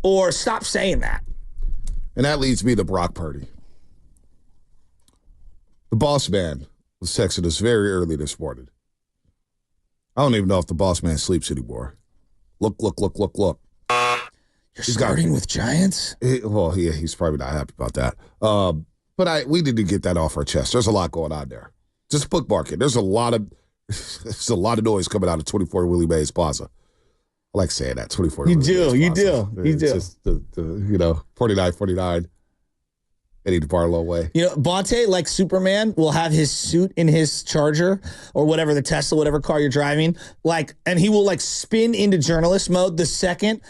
or stop saying that. And that leads me to Brock Purdy. The boss man was texting us very early this morning. I don't even know if the boss man sleeps anymore. Look. You're starting with Giants? He's probably not happy about that. But we need to get that off our chest. There's a lot going on there. Just bookmark it. There's a lot of noise coming out of 24 Willie Mays Plaza. I like saying that, 24 You Willie do, Mays you Plaza. do, you do. It's just 49. Eddie Barlow way. Bonte, like Superman, will have his suit in his Charger or whatever, the Tesla, whatever car you're driving, and he will spin into journalist mode the second.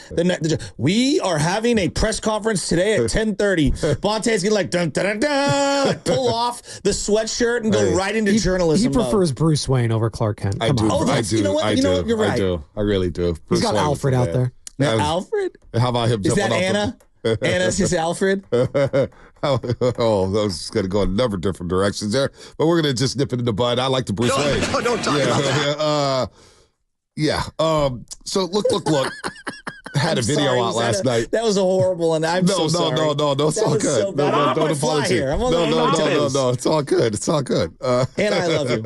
We are having a press conference today at 10:30. Bonte's gonna dun dun dun dun, pull off the sweatshirt and go right into journalism. He prefers Bruce Wayne over Clark Kent. I do. You know what? You're right. I do. I really do. He's got Alfred out there. Now, Alfred? How about him? Is that Anna? Anna's his Alfred? Those going to go in a number of different directions there. But we're going to just nip it in the bud. I like the Bruce Wayne. Don't talk about that. So look. Had a video out last night. That was a horrible, and I'm so sorry. No. It's all good. So bad. No, don't apologize. No. It's all good. And I love you.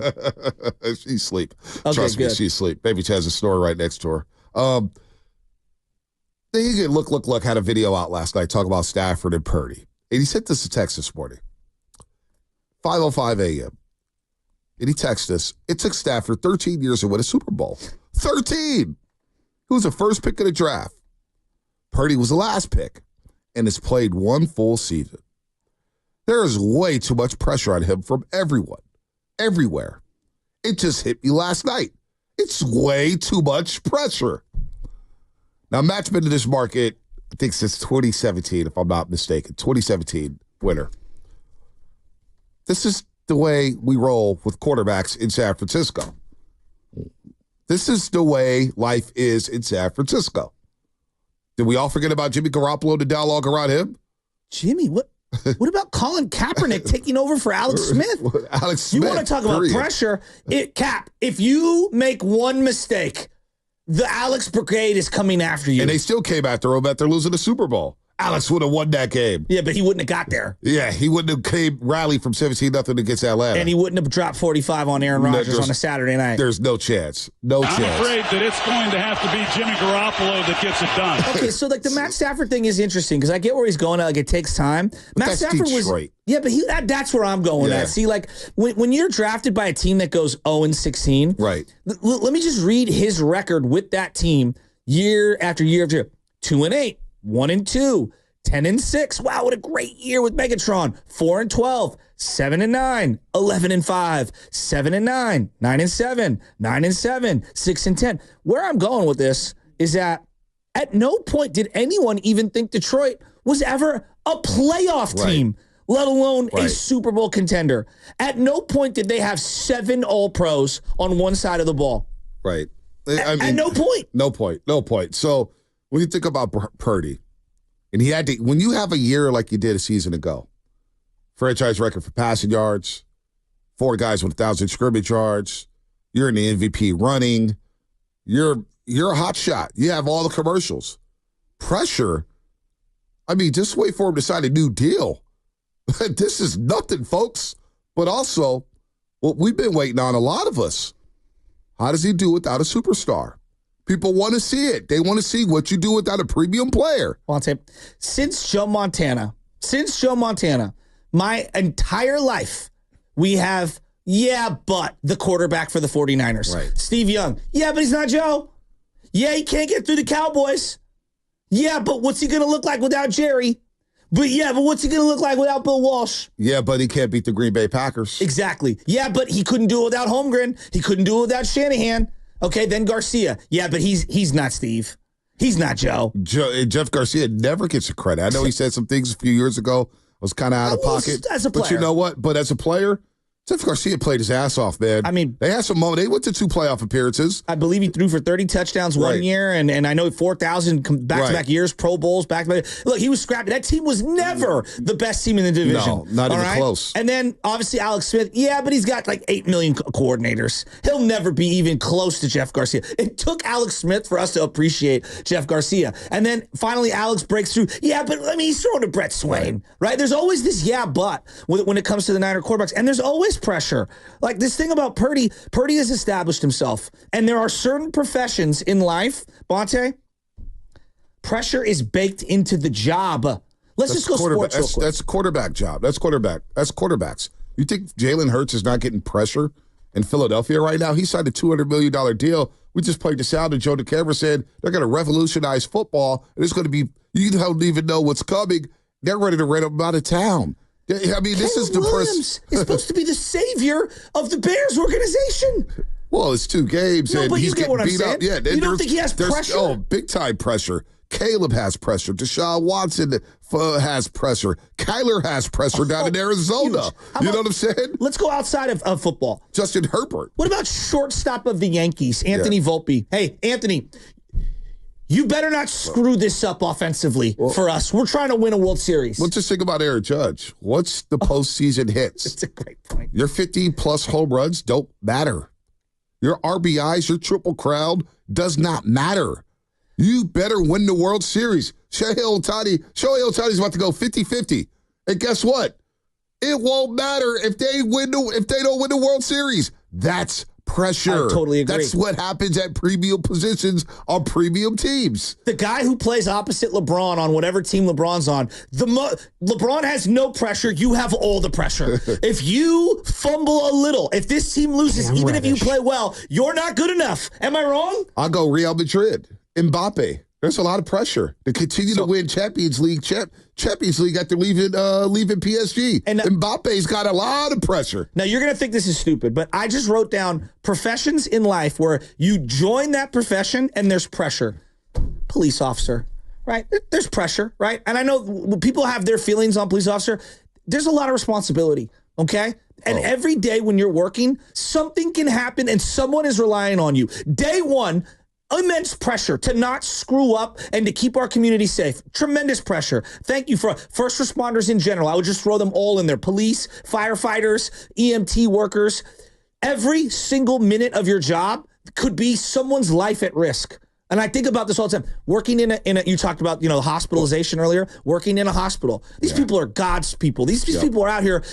She's asleep. Okay, Trust me, good. she's asleep. Baby has a snore right next to her. Look, had a video out last night talking about Stafford and Purdy. And he sent us a text this morning, 5:05 a.m. And he texted us, it took Stafford 13 years to win a Super Bowl. 13! He was the first pick of the draft. Purdy was the last pick and has played one full season. There is way too much pressure on him from everyone, everywhere. It just hit me last night. It's way too much pressure. Now, Matt's been to this market, I think, since 2017, if I'm not mistaken. 2017 winner. This is the way we roll with quarterbacks in San Francisco. This is the way life is in San Francisco. Did we all forget about Jimmy Garoppolo, the dialogue around him? Jimmy, what about Colin Kaepernick taking over for Alex Smith? Alex Smith. You want to talk about pressure? Cap, if you make one mistake, the Alex Brigade is coming after you. And they still came after him after losing the Super Bowl. Alex would have won that game. Yeah, but he wouldn't have got there. Yeah, he wouldn't have rallied from 17-0 against Atlanta. And he wouldn't have dropped 45 on Aaron Rodgers on a Saturday night. There's no chance. I'm afraid that it's going to have to be Jimmy Garoppolo that gets it done. Okay, so the Matt Stafford thing is interesting because I get where he's going. It takes time. But Matt Stafford Detroit. Yeah, but that's where I'm going at. See, when you're drafted by a team that goes 0-16, right? Let me just read his record with that team year after year after year: 2-8, 1-2. 10-6. Wow, what a great year with Megatron. 4-12, 7-9, 11-5, 7-9, 9-7, 9-7, 6-10. Where I'm going with this is that at no point did anyone even think Detroit was ever a playoff team, let alone a Super Bowl contender. At no point did they have 7 All-Pros on one side of the ball. Right. At no point. No point. So when you think about Purdy, and he had to, when you have a year like you did a season ago, franchise record for passing yards, 4 guys with 1,000 scrimmage yards, you're in the MVP running, you're a hot shot. You have all the commercials. Pressure, just wait for him to sign a new deal. This is nothing, folks. But also, what we've been waiting on, a lot of us, how does he do without a superstar? People want to see it. They want to see what you do without a premium player. Since Joe Montana, my entire life, we have, but the quarterback for the 49ers. Right. Steve Young. Yeah, but he's not Joe. Yeah, he can't get through the Cowboys. Yeah, but what's he going to look like without Jerry? But what's he going to look like without Bill Walsh? Yeah, but he can't beat the Green Bay Packers. Exactly. Yeah, but he couldn't do it without Holmgren. He couldn't do it without Shanahan. Okay, then Garcia. Yeah, but he's not Steve. He's not Joe. Jeff Garcia never gets the credit. I know he said some things a few years ago was kind of out of pocket. As a player. But you know what? But as a player, Jeff Garcia played his ass off, man. I mean, they had some moment. They went to 2 playoff appearances. I believe he threw for 30 touchdowns one year, and I know 4,000 back-to-back years, Pro Bowls, back-to-back. Look, he was scrappy. That team was never the best team in the division. No, not even close. And then, obviously, Alex Smith, but he's got like 8 million coordinators. He'll never be even close to Jeff Garcia. It took Alex Smith for us to appreciate Jeff Garcia. And then, finally, Alex breaks through. But, I mean, he's throwing to Brett Swain, right? There's always this but when it comes to the Niner quarterbacks, and there's always pressure. Like this thing about Purdy has established himself. And there are certain professions in life, Bonte, pressure is baked into the job. Let's just go sports real quick. That's quarterback job. That's quarterback. That's quarterbacks. You think Jalen Hurts is not getting pressure in Philadelphia right now? He signed a $200 million deal. We just played the sound of Joe DeCamera said they're going to revolutionize football. And it's going to be, you don't even know what's coming. They're ready to rent him out of town. I mean, this is the Williams is supposed to be the savior of the Bears organization. Well, it's 2 games, no, and but he's you get getting what I'm beat saying? up. Yeah, you don't think he has pressure? Oh, big time pressure. Caleb has pressure. Deshaun Watson has pressure. Kyler has pressure down in Arizona. You know what I'm saying? Let's go outside of football. Justin Herbert. What about shortstop of the Yankees, Anthony Volpe? Hey, Anthony, you better not screw this up offensively for us. We're trying to win a World Series. Well, just think about Aaron Judge. What's the postseason hits? It's a great point. Your 15-plus home runs don't matter. Your RBIs, your triple crown does not matter. You better win the World Series. Shohei Ohtani's about to go 50-50. And guess what? It won't matter if they don't win the World Series. That's pressure. I totally agree. That's what happens at premium positions on premium teams. The guy who plays opposite LeBron on whatever team LeBron's on, LeBron has no pressure. You have all the pressure. If you fumble a little, if this team loses, even if you play well, you're not good enough. Am I wrong? I'll go Real Madrid. Mbappe. There's a lot of pressure to continue to win Champions League after leaving PSG. And Mbappe's got a lot of pressure. Now, you're going to think this is stupid, but I just wrote down professions in life where you join that profession and there's pressure. Police officer, right? There's pressure, right? And I know people have their feelings on police officer. There's a lot of responsibility, okay? And every day when you're working, something can happen and someone is relying on you. Day one, immense pressure to not screw up and to keep our community safe. Tremendous pressure. Thank you for first responders in general. I would just throw them all in there. Police, firefighters, EMT workers. Every single minute of your job could be someone's life at risk. And I think about this all the time. Working in a you talked about, hospitalization earlier, working in a hospital. These people are God's people. These people are out here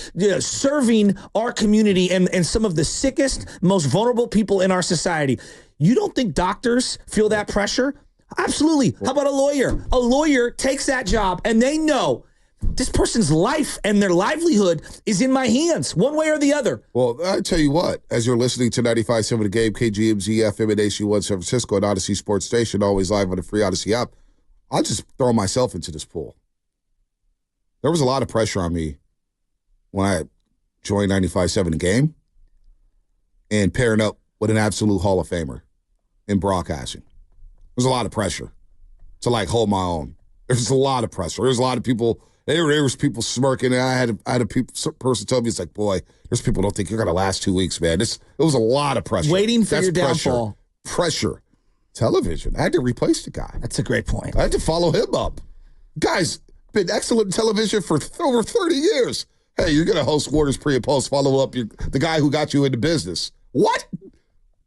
serving our community and some of the sickest, most vulnerable people in our society. You don't think doctors feel that pressure? Absolutely. How about a lawyer? A lawyer takes that job and they know this person's life and their livelihood is in my hands, one way or the other. Well, I tell you what, as you're listening to 95.7 The Game, KGMZ, FM, and AC1 San Francisco, and Odyssey Sports Station, always live on the free Odyssey app, I'll just throw myself into this pool. There was a lot of pressure on me when I joined 95.7 The Game and pairing up with an absolute Hall of Famer in broadcasting. There's a lot of pressure to hold my own. There's a lot of pressure. There's a lot of people. There was people smirking. And I had a person tell me, it's like, boy, there's people don't think you're going to last 2 weeks, man. It was a lot of pressure. Waiting for your downfall. Pressure. Television. I had to replace the guy. That's a great point. I had to follow him up. Guy's been excellent in television for over 30 years. Hey, you're going to host Warner's pre and post, follow up the guy who got you into business. What?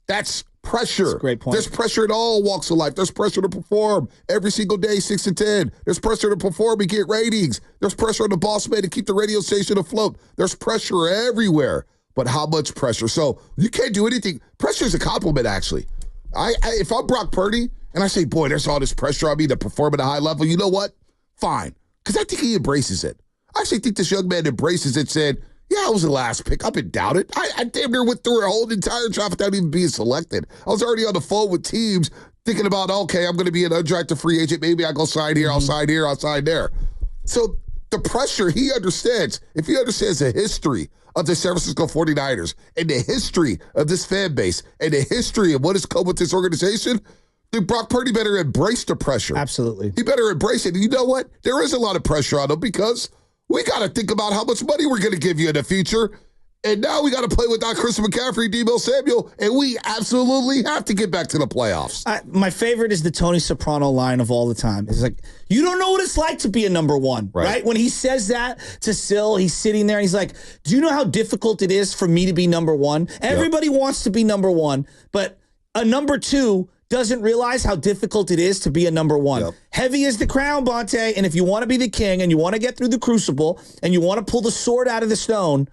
That's pressure. That's a great point. There's pressure in all walks of life. There's pressure to perform every single day, 6 to 10. There's pressure to perform and get ratings. There's pressure on the boss man to keep the radio station afloat. There's pressure everywhere. But how much pressure? So you can't do anything. Pressure is a compliment, actually. If I'm Brock Purdy and I say, boy, there's all this pressure on me to perform at a high level, you know what? Fine. Because I think he embraces it. I actually think this young man embraces it, said, yeah, I was the last pick. I've been doubted. I damn near went through a whole entire draft without even being selected. I was already on the phone with teams thinking about, okay, I'm going to be an undrafted free agent. Maybe I go sign here, I'll sign here, I'll sign there. So the pressure, he understands. If he understands the history of the San Francisco 49ers and the history of this fan base and the history of what has come with this organization, then Brock Purdy better embrace the pressure. Absolutely. He better embrace it. And you know what? There is a lot of pressure on him because we got to think about how much money we're going to give you in the future. And now we got to play without Christian McCaffrey, Deebo Samuel, and we absolutely have to get back to the playoffs. My favorite is the Tony Soprano line of all the time. It's like, you don't know what it's like to be a number one, right? When he says that to Syl, he's sitting there and he's like, do you know how difficult it is for me to be number one? Everybody wants to be number one, but a number two doesn't realize how difficult it is to be a number one. Heavy is the crown, Bonte, and if you want to be the king and you want to get through the crucible and you want to pull the sword out of the stone,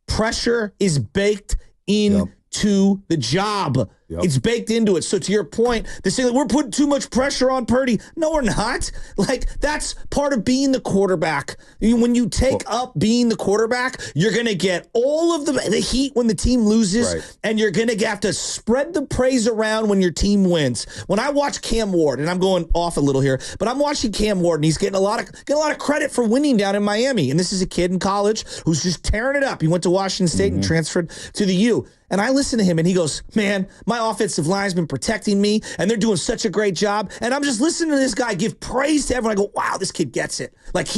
pressure is baked into the job. It's baked into it. So to your point, they say that we're putting too much pressure on Purdy. No, we're not. Like, that's part of being the quarterback. When you take up being the quarterback, you're going to get all of the heat when the team loses, and you're going to have to spread the praise around when your team wins. When I watch Cam Ward, and I'm going off a little here, but I'm watching Cam Ward, and he's getting a lot of credit for winning down in Miami. And this is a kid in college who's just tearing it up. He went to Washington State and transferred to the U. And I listen to him, and he goes, man, my offensive line's been protecting me, and they're doing such a great job. And I'm just listening to this guy give praise to everyone. I go, wow, this kid gets it. Like,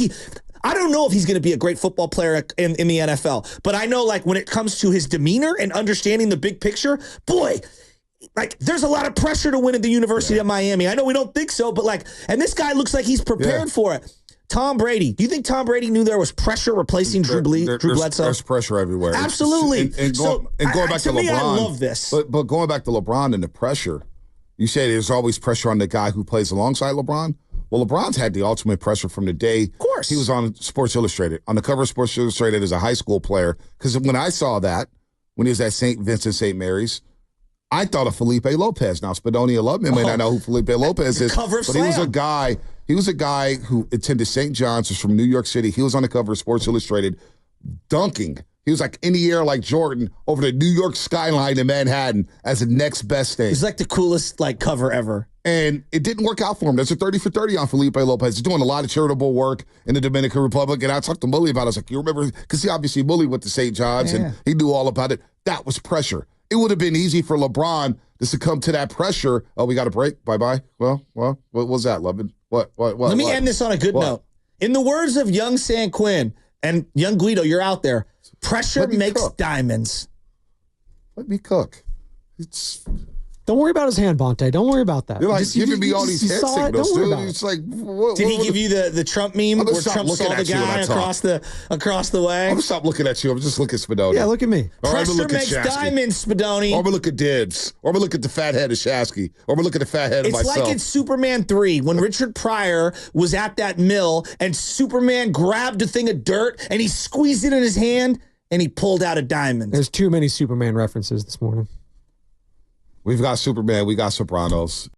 I don't know if he's going to be a great football player in the NFL, but I know, like, when it comes to his demeanor and understanding the big picture, boy, like, there's a lot of pressure to win at the University of Miami. I know we don't think so, but, like, and this guy looks like he's prepared for it. Tom Brady. Do you think Tom Brady knew there was pressure replacing Drew Bledsoe? There's pressure everywhere. Absolutely. And going back to LeBron. I love this. But going back to LeBron and the pressure, you say there's always pressure on the guy who plays alongside LeBron. Well, LeBron's had the ultimate pressure from the day he was on Sports Illustrated, on the cover of Sports Illustrated as a high school player. Because when I saw that, when he was at St. Vincent St. Mary's, I thought of Felipe Lopez. Now, Spadonia Lubman may not know who Felipe Lopez is, but he was a guy. He was a guy who attended St. John's, was from New York City. He was on the cover of Sports Illustrated, dunking. He was like in the air like Jordan over the New York skyline in Manhattan as the next best thing. It's like the coolest cover ever. And it didn't work out for him. There's a 30 for 30 on Felipe Lopez. He's doing a lot of charitable work in the Dominican Republic. And I talked to Mully about it. I was like, you remember? Because he obviously Mully went to St. John's and he knew all about it. That was pressure. It would have been easy for LeBron to succumb to that pressure. Oh, we got a break. Bye-bye. Well, what was that, Lubman? What? Let me end this on a good note. In the words of young San Quinn and young Guido, you're out there. Pressure makes diamonds. Let me cook. Don't worry about his hand, Bonte. Don't worry about that. You're like giving me all these head signals, dude. It's like, did he give you the Trump meme where Trump saw the guy across the way? I'm gonna stop looking at you. I'm just looking at Spadoni. Yeah, look at me. Pressure makes diamonds, Spadoni. Or I'm gonna look at Dibs. Or I'm gonna look at the fat head of Shasky. Or I'm gonna look at the fat head of myself. It's like in Superman 3 when Richard Pryor was at that mill and Superman grabbed a thing of dirt and he squeezed it in his hand and he pulled out a diamond. There's too many Superman references this morning. We've got Superman. We got Sopranos.